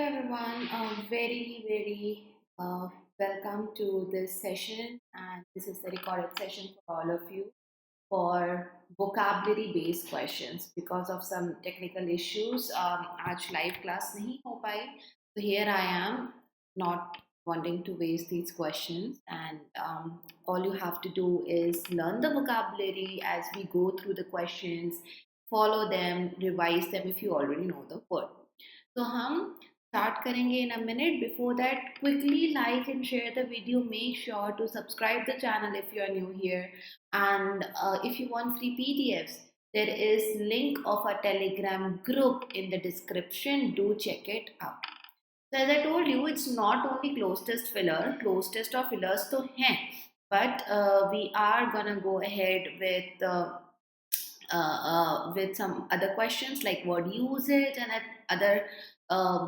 everyone. Very welcome to this session, and this is the recorded session for all of you for vocabulary based questions. Because of some technical issues, आज live class नहीं हो पाई. So here I am, not wanting to waste these questions, and all you have to do is learn the vocabulary as we go through the questions, follow them, revise them if you already know the word. तो हम start करेंगे in a minute. Before that, quickly like and share the video. Make sure to subscribe the channel if you are new here, and if you want free PDFs, there is link of a Telegram group in the description. Do check it out. So as I told you, it's not only close test filler. Close test और fillers तो हैं, but we are gonna go ahead with some other questions like word usage and other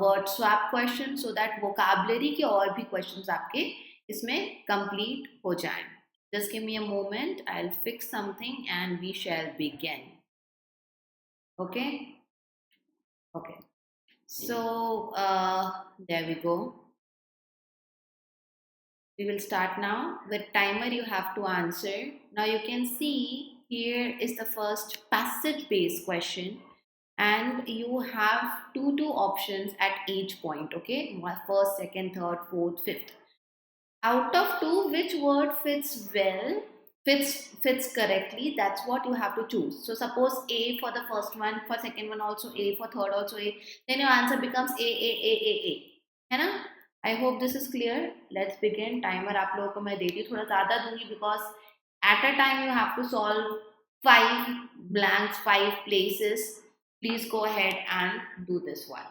word swap questions, so that vocabulary के और भी questions आपके इसमें complete हो जाएं. Just give me a moment. I'll fix something and we shall begin. Okay? Okay. So there we go. We will start now. With timer you have to answer. Now you can see here is the first passage based question, and you have two options at each point. Okay, first, second, third, fourth, fifth. Out of two, which word fits well, fits correctly? That's what you have to choose. So suppose A for the first one, for second one also A, for third also A, then your answer becomes A. है ना? I hope this is clear. Let's begin. Timer आप लोगों को मैं देती थोड़ा ज़्यादा दूंगी, because at a time you have to solve 5 blanks, 5 places. Please go ahead and do this one.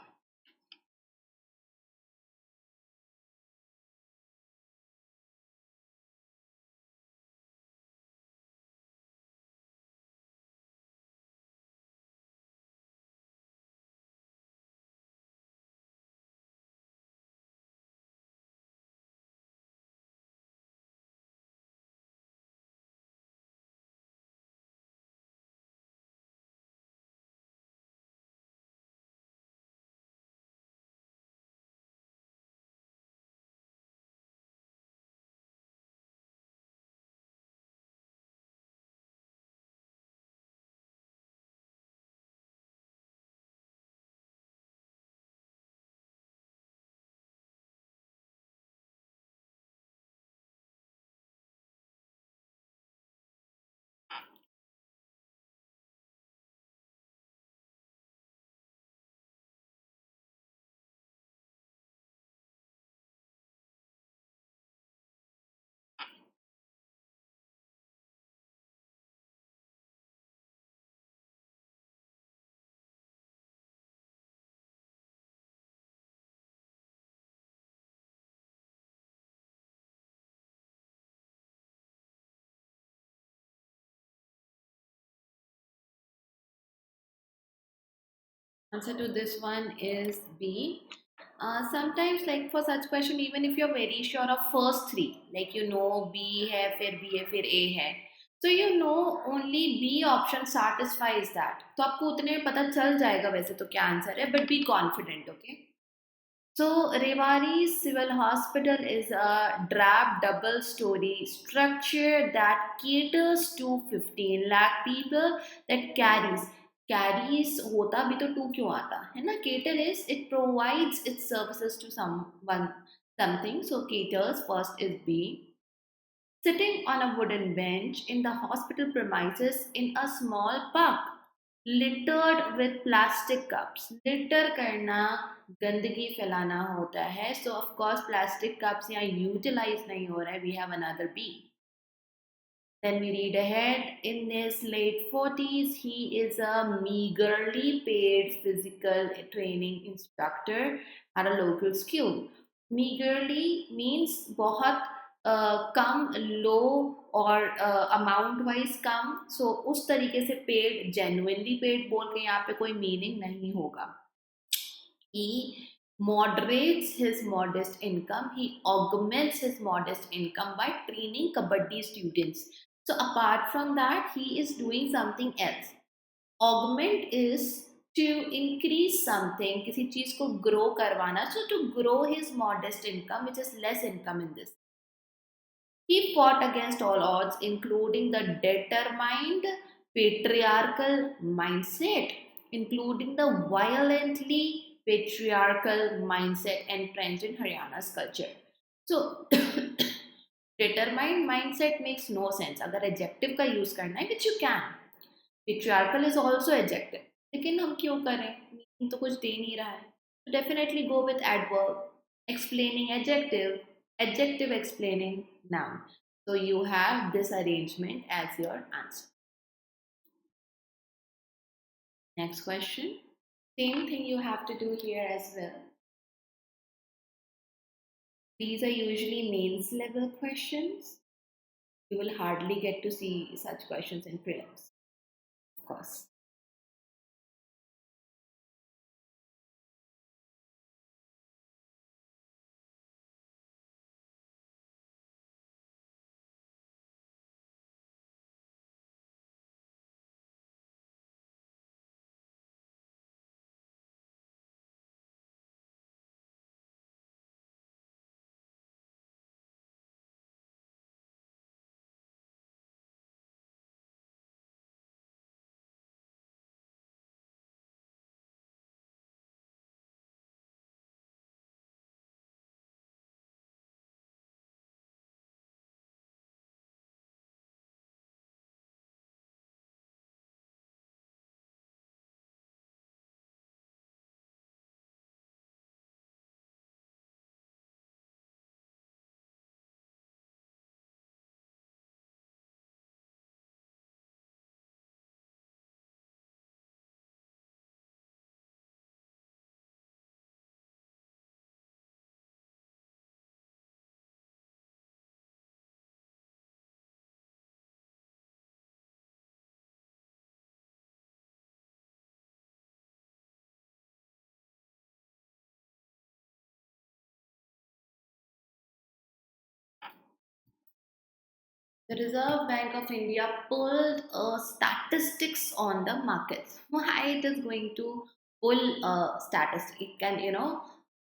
Answer to this one is B. Sometimes, like for such question, even if you're very sure of first three, like you know B है, फिर B है, फिर A है, so you know only B option satisfies that. तो आपको उतने में पता चल जाएगा वैसे तो क्या आंसर है, but be confident, okay? So Rewari Civil Hospital is a drab double-story structure that caters to 15 lakh people, that carries होता भी तो 2 क्यों आता है ना? Cater is it provides its services to someone, something. So caters first is B. Sitting on a wooden bench in the hospital premises in a small park, littered with plastic cups. Litter करना गंदगी फैलाना होता है. So of course plastic cups यहाँ utilize नहीं हो रहा है. We have another B. Then we read ahead. In his late 40s, he is a meagerly paid physical training instructor at a local school. Meagerly means बहुत कम, लो और amount wise कम. सो उस तरीके से पेड, जेन्युइनली पेड बोल के यहाँ पे कोई मीनिंग नहीं होगा. He moderates his modest income. He augments his modest income by training kabaddi students. So apart from that, he is doing something else. Augment is to increase something, किसी चीज को grow करवाना, so to grow his modest income, which is less income in this. He fought against all odds, including the determined patriarchal mindset, including the violently patriarchal mindset entrenched in Haryana's culture. So, determined mindset makes no sense. अगर adjective का use करना है, which you can. Patriarchal is also adjective. लेकिन हम क्यों करें? Meaning तो कुछ दे नहीं रहा है. So definitely go with adverb, explaining adjective, adjective explaining noun. So you have this arrangement as your answer. Next question. Same thing you have to do here as well. These are usually mains level questions. You will hardly get to see such questions in prelims, of course. The Reserve Bank of India pulled statistics on the markets. Why it is going to pull a statistic? It can,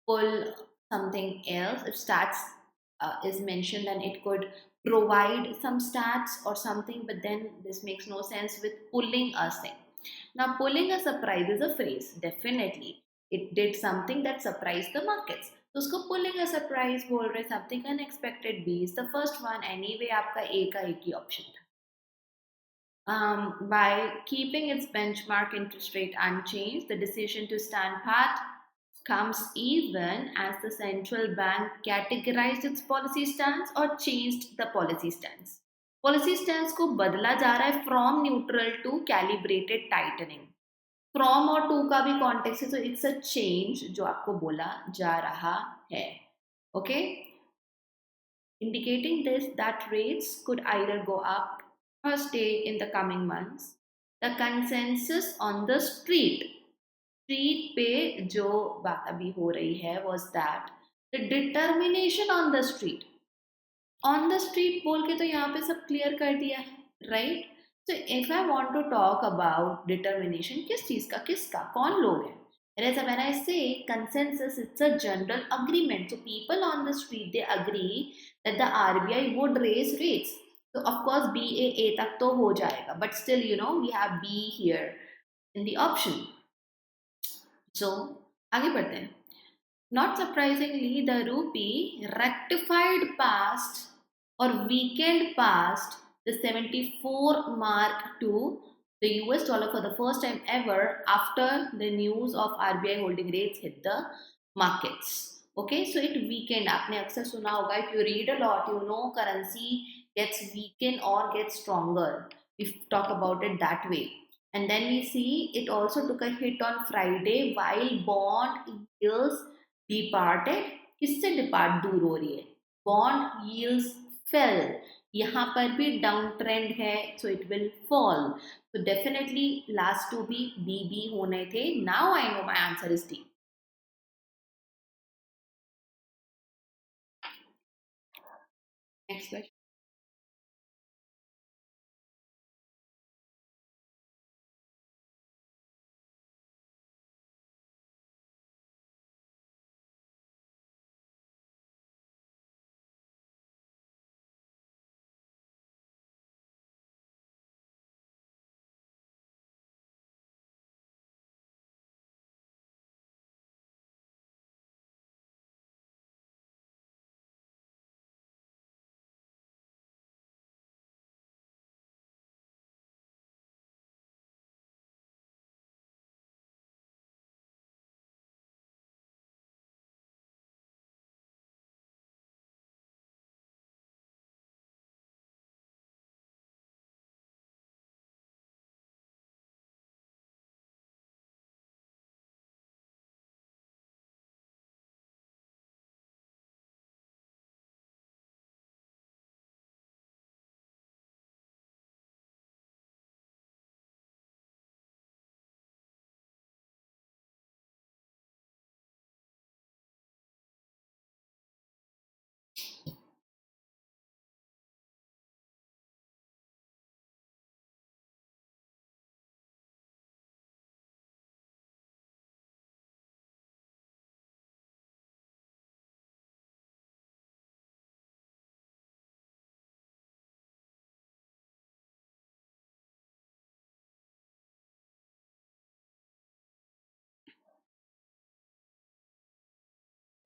pull something else. If stats is mentioned, then it could provide some stats or something, but then this makes no sense with pulling a thing. Now, pulling a surprise is a phrase, definitely. It did something that surprised the markets. तो उसको pulling अ surprise बोल रहे, something unexpected B is the first one. Anyway आपका A का एक ही option था. By keeping its benchmark interest rate unchanged, the decision to stand pat comes even as the central bank categorized its policy stance or changed the policy stance. Policy stance को बदला जा रहा है from neutral to calibrated tightening. From और to का भी context है, तो इट्स अ चेंज जो आपको बोला जा रहा है. Okay, indicating this that rates could either go up or stay in the coming months. The consensus on the street पे जो बात अभी हो रही है was that the determination on the street बोल के तो यहाँ पे सब क्लियर कर दिया है, right? So if I want to talk about determination, किस चीज का, किसका, कौन लोग हैं? Whereas when I say consensus, it's a general agreement. So people on the street, they agree that the RBI would raise rates. So of course BAA तक तो हो जाएगा, but still we have B here in the option. So आगे बढ़ते हैं. Not surprisingly, the rupee rectified past or weakened past the 74 mark to the US dollar for the first time ever after the news of RBI holding rates hit the markets. Okay, so it weakened. आपने अक्सर सुना होगा, if you read a lot, currency gets weakened or gets stronger. We talk about it that way. And then we see it also took a hit on Friday while bond yields departed. किससे depart दूर हो रही है? Bond yields fail. यहाँ पर भी down trend है, so it will fall. तो डेफिनेटली लास्ट टू भी बी बी होने थे. Now I know my answer is D. Next question.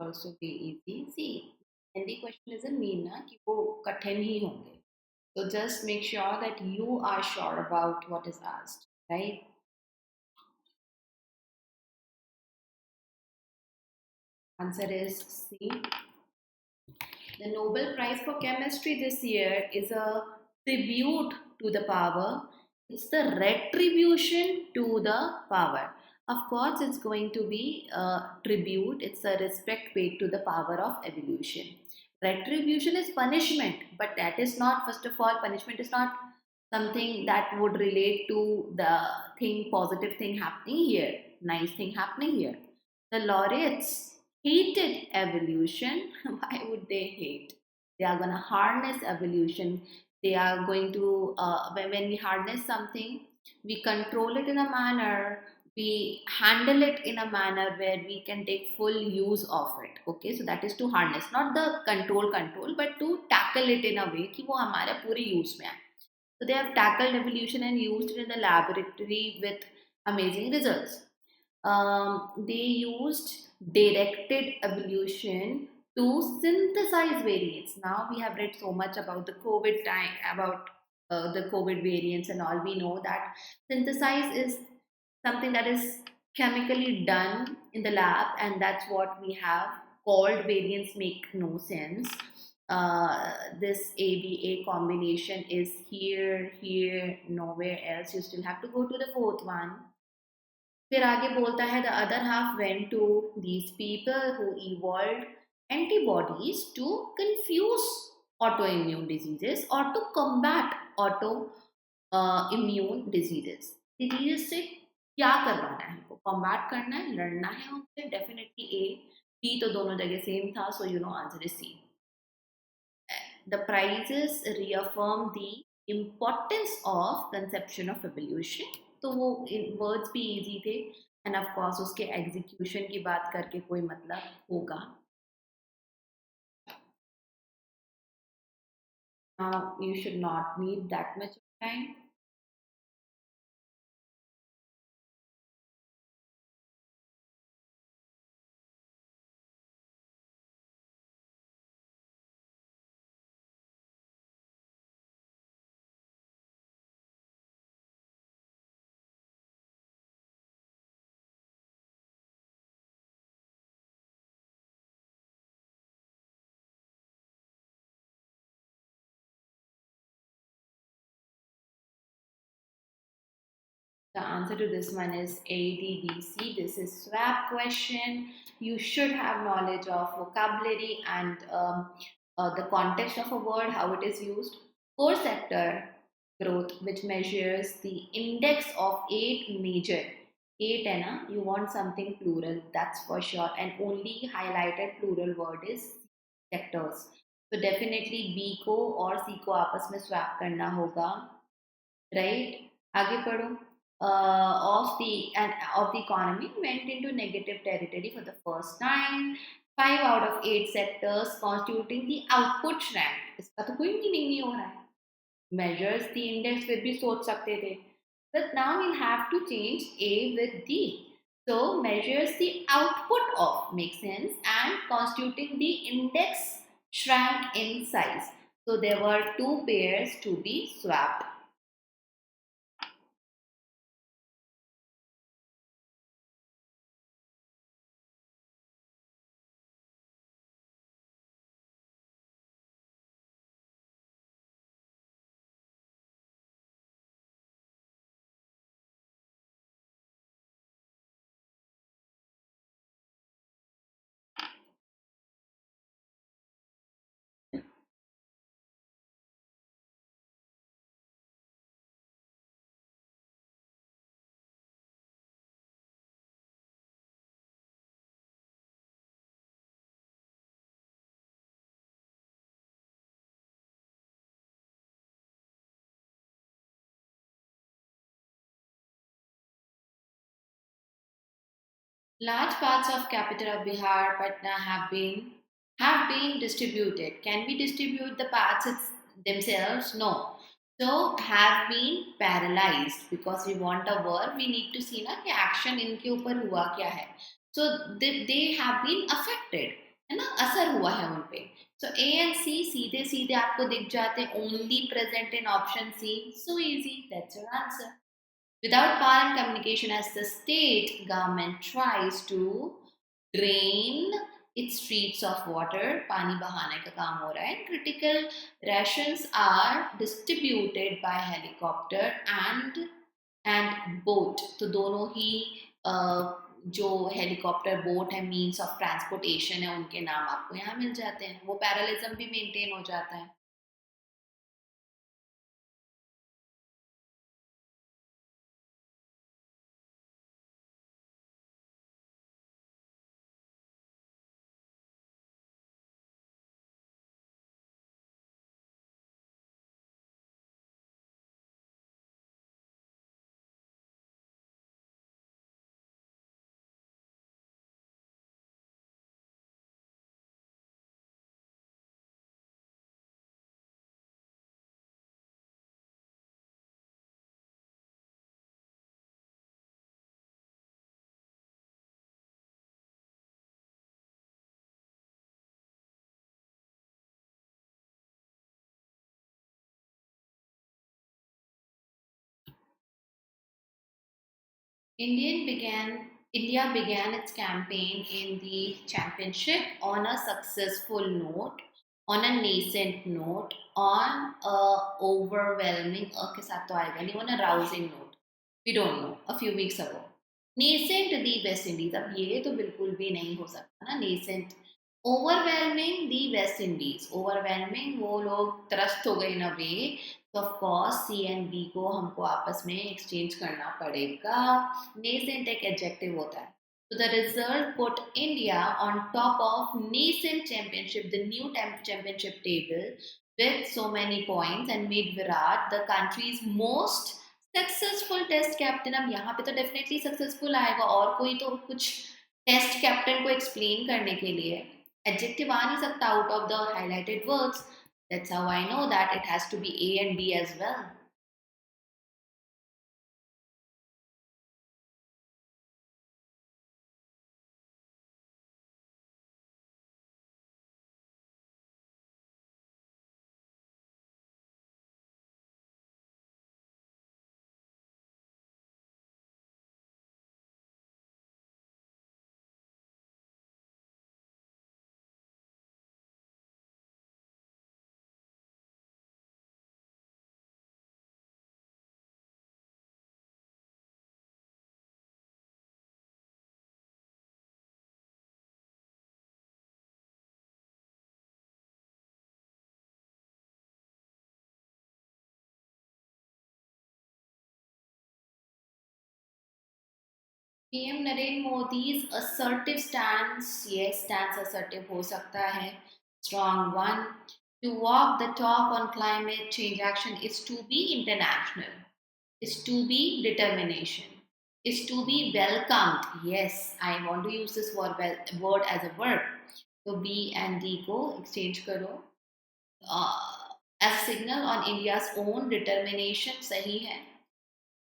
also be easy. See, Hindi question doesn't mean ना कि वो कठिन ही होंगे. So just make sure that you are sure about what is asked, right? Answer is C. The Nobel Prize for Chemistry this year is a tribute to the power. It's the retribution to the power. Of course, it's going to be a tribute, it's a respect paid to the power of evolution. Retribution is punishment, but that is not, first of all, punishment is not something that would relate to the thing, positive thing happening here, nice thing happening here. The laureates hated evolution. Why would they hate? They are going to harness evolution. They are going to, when we harness something, we control it in a manner, we handle it in a manner where we can take full use of it. Okay, so that is to harness, not the control, but to tackle it in a way कि वो हमारे पूरे use में आए. So they have tackled evolution and used it in the laboratory with amazing results. They used directed evolution to synthesize variants. Now we have read so much about the COVID time, about the COVID variants and all. We know that synthesize is something that is chemically done in the lab, and that's what we have called variants make no sense. This ABA combination is here, nowhere else. You still have to go to the fourth one. फिर आगे बोलता है the other half went to these people who evolved antibodies to confuse autoimmune diseases or to combat autoimmune diseases. Diseases से क्या करवाना है हमको? Combat करना है, लड़ना है उनसे. Definitely A. B तो दोनों जगह सेम था, so you know answer is C. The prizes reaffirm the importance of conception of evolution. तो वो वर्ड्स भी इजी थे एंड ऑफ कोर्स उसके एग्जीक्यूशन की बात करके कोई मतलब होगा. Now you should not need that much time. The answer to this one is ADBC. This is swap question. You should have knowledge of vocabulary and the context of a word, how it is used. Core sector growth, which measures the index of 8 major. 8 है ना, you want something plural, that's for sure, and only highlighted plural word is sectors. So definitely B को और C को आपस में swap करना होगा, right? आगे पढ़ो. Of the economy went into negative territory for the first time. 5 out of 8 sectors constituting the output shrank. इसका तो कोई मीनिंग नहीं हो रहा है. Measures the index फिर भी सोच सकते थे. But now we'll have to change A with D. So measures the output of makes sense and constituting the index shrank in size. So there were 2 pairs to be swapped. Large parts of capital of Bihar, Patna have been distributed. Can we distribute the parts themselves? No. So have been paralyzed because we want a verb. We need to see ना कि action इनके ऊपर हुआ क्या है. So they have been affected. है ना, असर हुआ है उन पे। सो ए एंड सी सीधे सीधे आपको दिख जाते हैं, only present in option C. So easy, that's your answer. Without power and communication, as the state government tries to drain its streets of water, पानी बहाने का काम हो रहा है। Critical rations are distributed by helicopter and boat। तो दोनों ही जो हेलीकॉप्टर बोट है, मीन्स ऑफ ट्रांसपोर्टेशन है, उनके नाम आपको यहाँ मिल जाते हैं। वो पैरालिज्म भी मेंटेन हो जाता है। Indian began India began its campaign in the championship on a successful note, on a nascent note, on a overwhelming के साथ तो आएगा नहीं, on a rousing note. We don't know. A few weeks ago, nascent the West Indies. अब ये तो बिल्कुल भी नहीं हो सकता ना, nascent. Overwhelming the West Indies. Overwhelming वो लोग त्रस्त हो गए in a way, तो of course C and B को हमको आपस में एक्सचेंज करना पड़ेगा। नेसेंट एक एडजेक्टिव होता है। So the result put India on top of nascent championship, the new championship table with so many points and made Virat the country's most successful test captain। अब यहाँ पे तो डेफिनेटली सक्सेसफुल आएगा, और कोई तो कुछ टेस्ट कैप्टन को एक्सप्लेन करने के लिए एडजेक्टिव आ नहीं सकता out of the highlighted words. That's how I know that it has to be A and B as well. PM Narendra Modi's assertive stance, yes, stance assertive हो सकता है। Strong one. To walk the talk on climate change action is to be international, is to be determination, is to be welcomed. Yes, I want to use this word as a verb. So B and D को exchange करो। As signal on India's own determination, सही है।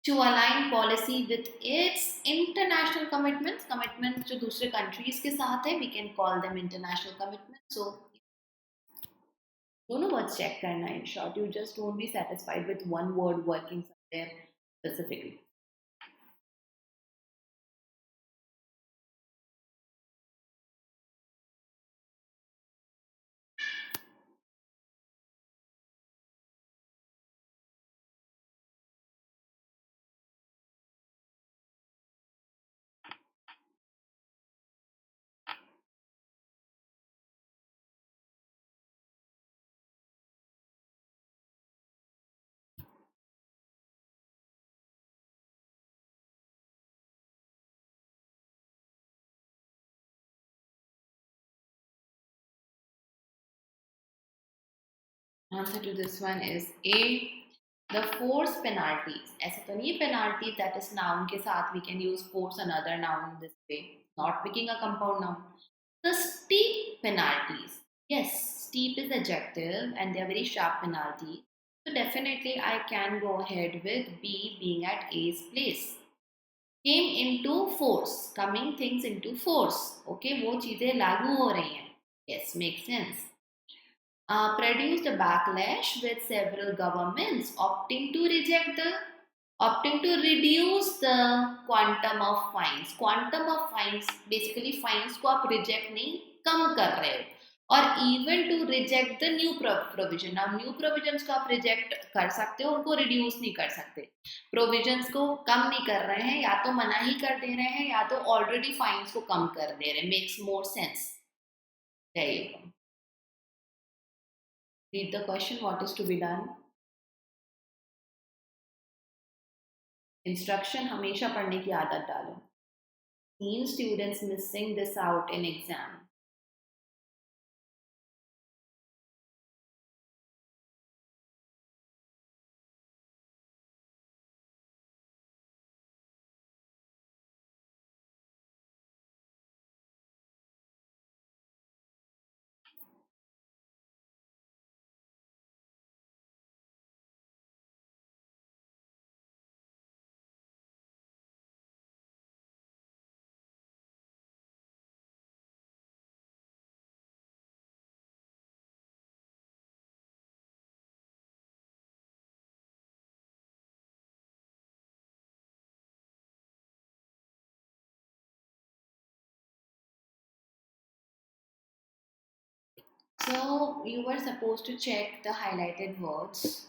To align policy with its international commitments जो दूसरे countries के साथ है, we can call them international commitments। So दोनों words check करना है। In short, you just don't be satisfied with one word working somewhere specifically। Answer to this one is A. The force penalties, ऐसा तो नहीं penalty that is noun के साथ we can use force another noun this way, not making a compound noun। The steep penalties, yes, steep is adjective and they are very sharp penalties, so definitely I can go ahead with B being at A's place। Came into force, coming things into force, okay, वो चीजें लागू हो रही हैं। Yes, makes sense. Produced a backlash with several governments opting to reduce the quantum of fines. Quantum of fines basically fines को आप reject नहीं कम कर रहे हो और even to reject the new provision. Now new provisions को आप reject कर सकते हो उनको reduce नहीं कर सकते. Provisions को कम नहीं कर रहे हैं या तो मना ही कर दे रहे हैं या तो already fines को कम कर दे रहे हैं. Makes more sense. There you go. Read the question. What is to be done? Instruction हमेशा पढ़ने की आदत डालो. Teen students missing this out in exam. So you were supposed to check the highlighted words.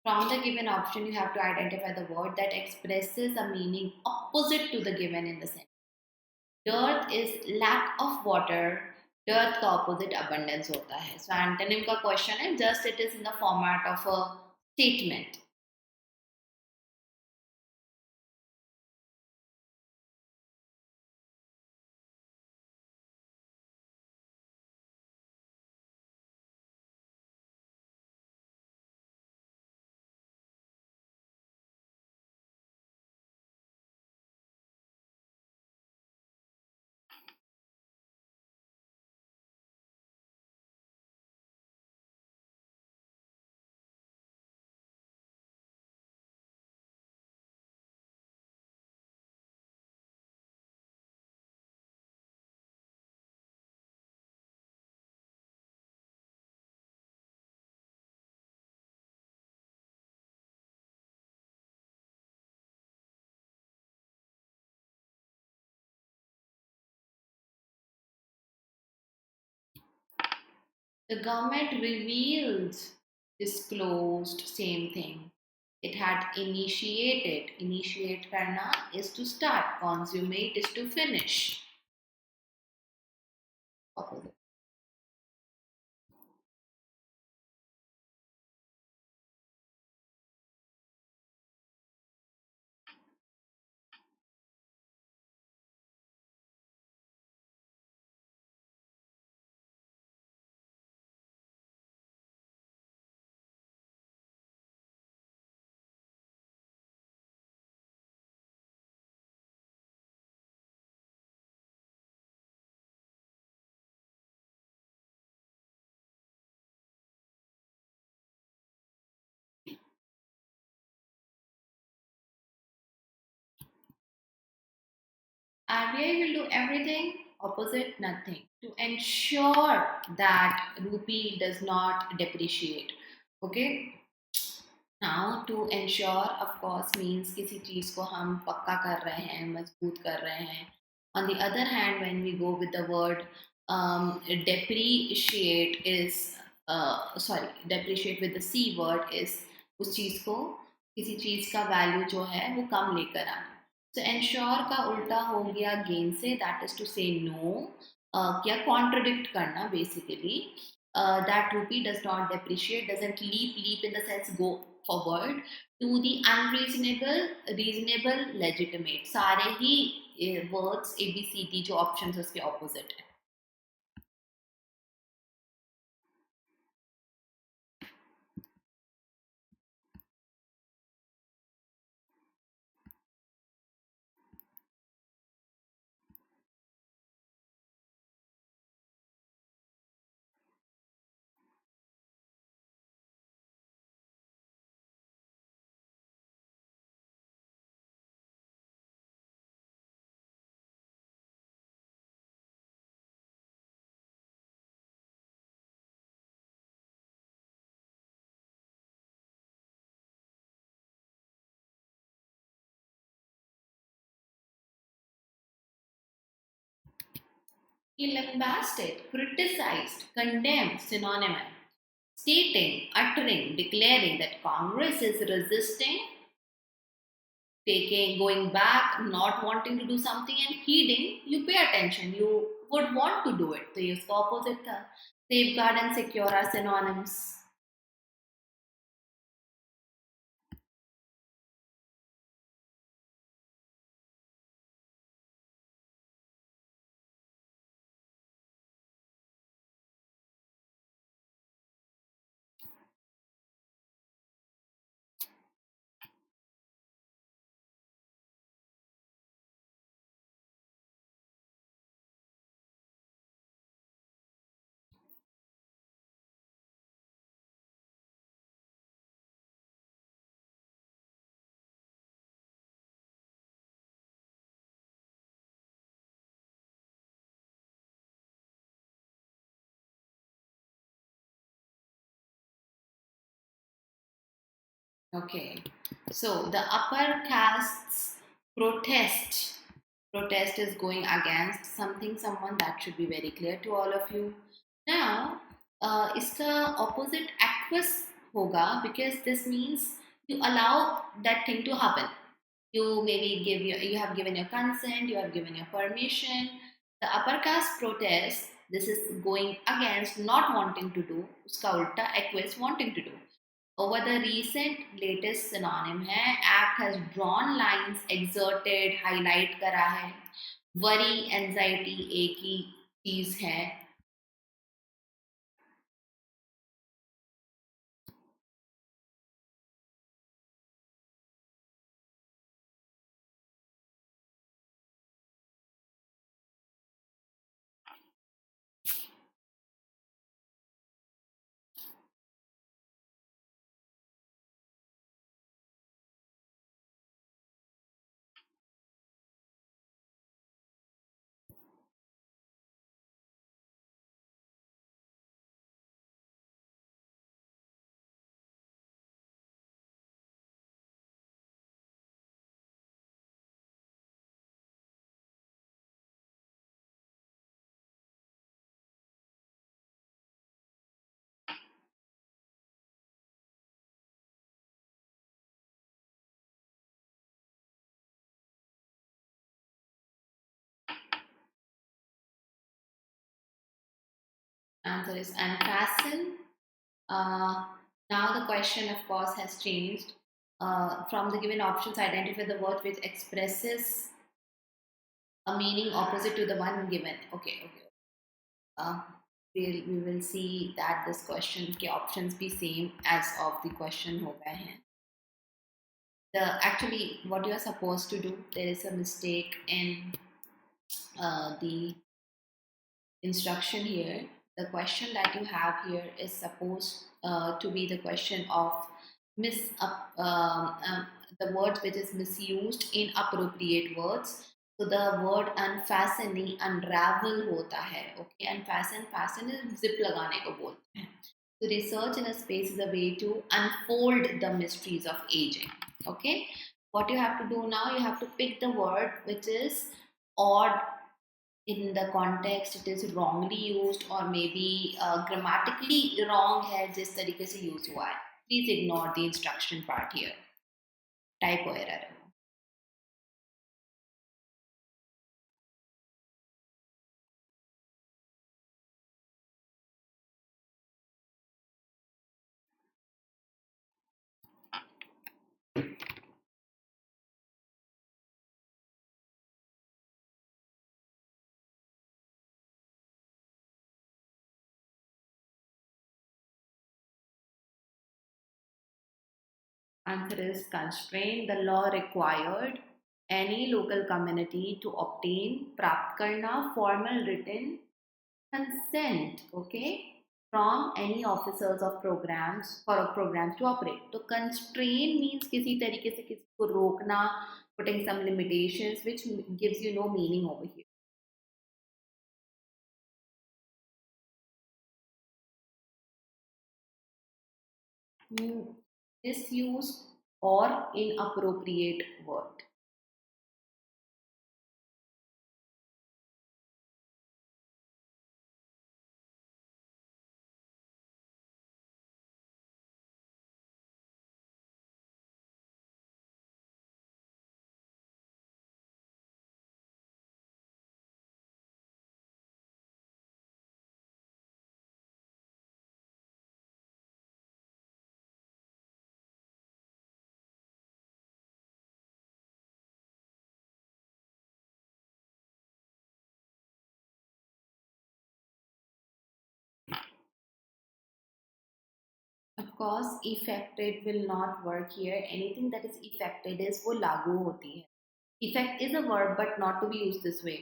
From the given option, you have to identify the word that expresses a meaning opposite to the given in the sentence. Dearth is lack of water. Dearth का opposite abundance होता है. So antonym का question है just it is in the format of a statement. The government revealed, disclosed, same thing. It had initiated. Initiate karna is to start. Consummate is to finish. Opposite. RBI will do everything, opposite nothing, to ensure that rupee does not depreciate. Okay. Now to ensure of course means किसी चीज़ को हम पक्का कर रहे हैं मजबूत कर रहे हैं. On the other hand, when we go with the word depreciate is depreciate with the C word is उस चीज़ को किसी चीज़ का वैल्यू जो है वो कम लेकर आना. So ensure का उल्टा हो गया gain से, that is to say no, क्या contradict करना basically. That rupee does not depreciate, doesn't leap in the sense go forward to the unreasonable, reasonable, legitimate. सारे ही words ABCD जो options उसके opposite है. He lambasted, criticized, condemned, synonym, stating, uttering, declaring that Congress is resisting, taking, going back, not wanting to do something and heeding, you pay attention. You would want to do it. So use the opposite. Safeguard and secure are synonyms. Okay. So the upper castes protest. Protest is going against something, someone, that should be very clear to all of you. Now, इसका opposite aqueous होगा, because this means you allow that thing to happen. You maybe you have given your consent, you have given your permission. The upper caste protest, this is going against, not wanting to do, उसका उल्टा aqueous wanting to do. Over the recent latest synonym है, act has drawn lines, exerted, highlight करा है. Worry, anxiety एक ही चीज है. Answer is unfasten. Uh, Now the question, of course, has changed. From the given options, identify the word which expresses a meaning opposite to the one given. Okay, okay. Uh, we will see that this question के options be same as of the question हो गए हैं. The actually what you are supposed to do, there is a mistake in the instruction here. The question that you have here is supposed to be the question of mis the word which is misused, inappropriate words. So the word unfasten unravel होता है. Okay, unfasten, fasten is zip लगाने को बोलते हैं. So research in a space is a way to unfold the mysteries of aging. Okay, what you have to do now, you have to pick the word which is odd in the context, it is wrongly used, or maybe grammatically wrong है जिस तरीके से use हुआ है. Please ignore the instruction part here. Typo error. Answer is constraint. The law required any local community to obtain प्राप्त करना formal written consent, okay, from any officers of programs for programs to operate. तो constrain means किसी तरीके से किसी को रोकना, putting some limitations, which gives you no meaning over here. Misuse or inappropriate word. course, affected will not work here. Anything that is affected is वो लागू होती है. Effect is a verb, but not to be used this way.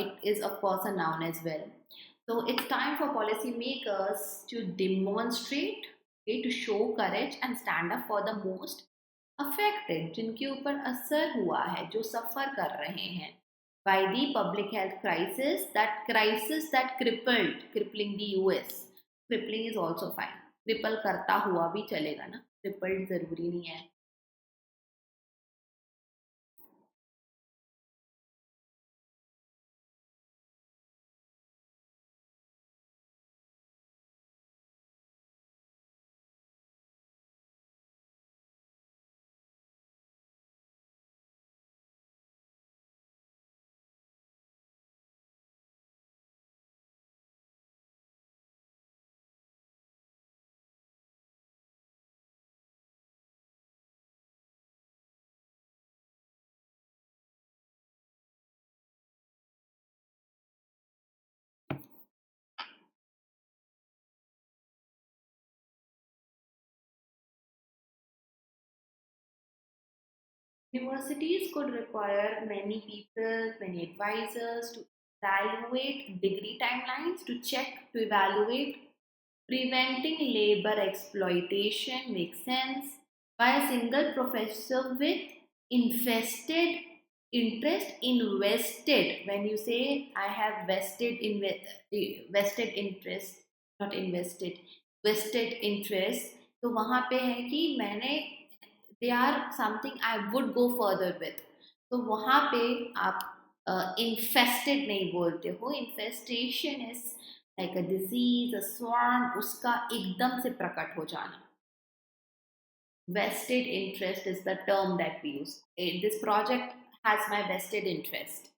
It is, of course, a noun as well. So it's time for policymakers to demonstrate, okay, to show courage and stand up for the most affected, जिनके ऊपर असर हुआ है, जो सफ़र कर रहे हैं by the public health crisis that crippled, crippling the US. Crippling is also fine. Cripple करता हुआ भी चलेगा ना, crippled जरूरी नहीं है. Universities could require many people, many advisors to evaluate degree timelines, to check, to evaluate. Preventing labor exploitation makes sense by a single professor with invested interest. Invested, when you say I have vested interest, not invested, vested interest, तो वहाँ पे है कि मैंने they are something I would go further with, तो वहाँ पे आप इन्फेस्टेड नहीं बोलते हो. Infestation is like a disease, a swarm, उसका एकदम से प्रकट हो जाना. Vested interest is the term that we use. This project has my vested interest.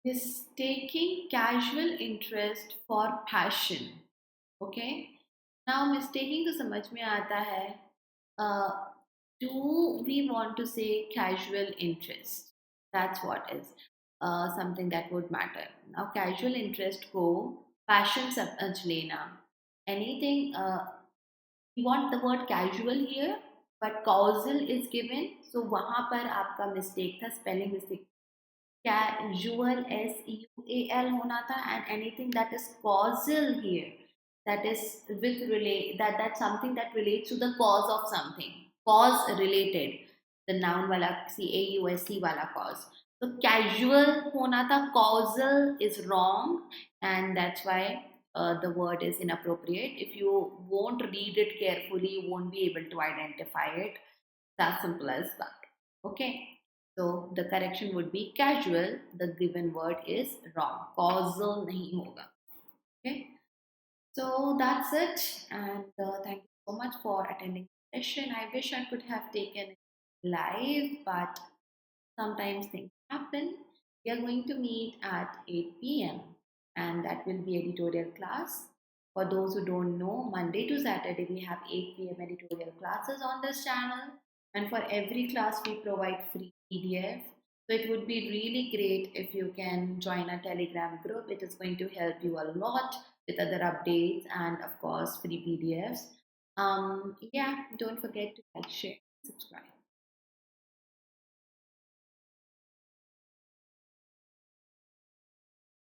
Mistaking casual interest for passion. Okay. Now mistaking तो समझ में आता है. uh, do we want to say casual interest? That's what is something that would matter. Now casual interest को passion समझ लेना. Anything, we want the word casual here, but causal is given, so वहाँ पर आपका mistake था, spelling mistake. Casual, SEUAL होना था, and anything that is causal here, that is with relate, that's something that relates to the cause of something, cause related, the noun वाला CAUSE वाला cause. So casual होना था, causal is wrong, and that's why the word is inappropriate. If you won't read it carefully, you won't be able to identify it. That's simple as that. Okay. So the correction would be casual. The given word is wrong. Causal nahi hoga. Okay. So that's it. And thank you so much for attending the session. I wish I could have taken it live, but sometimes things happen. We are going to meet at 8 p.m. and that will be editorial class. For those who don't know, Monday to Saturday we have 8 p.m. editorial classes on this channel, and for every class we provide free PDF. So it would be really great if you can join our Telegram group. It is going to help you a lot with other updates and of course free PDFs. Yeah, don't forget to like, share, subscribe.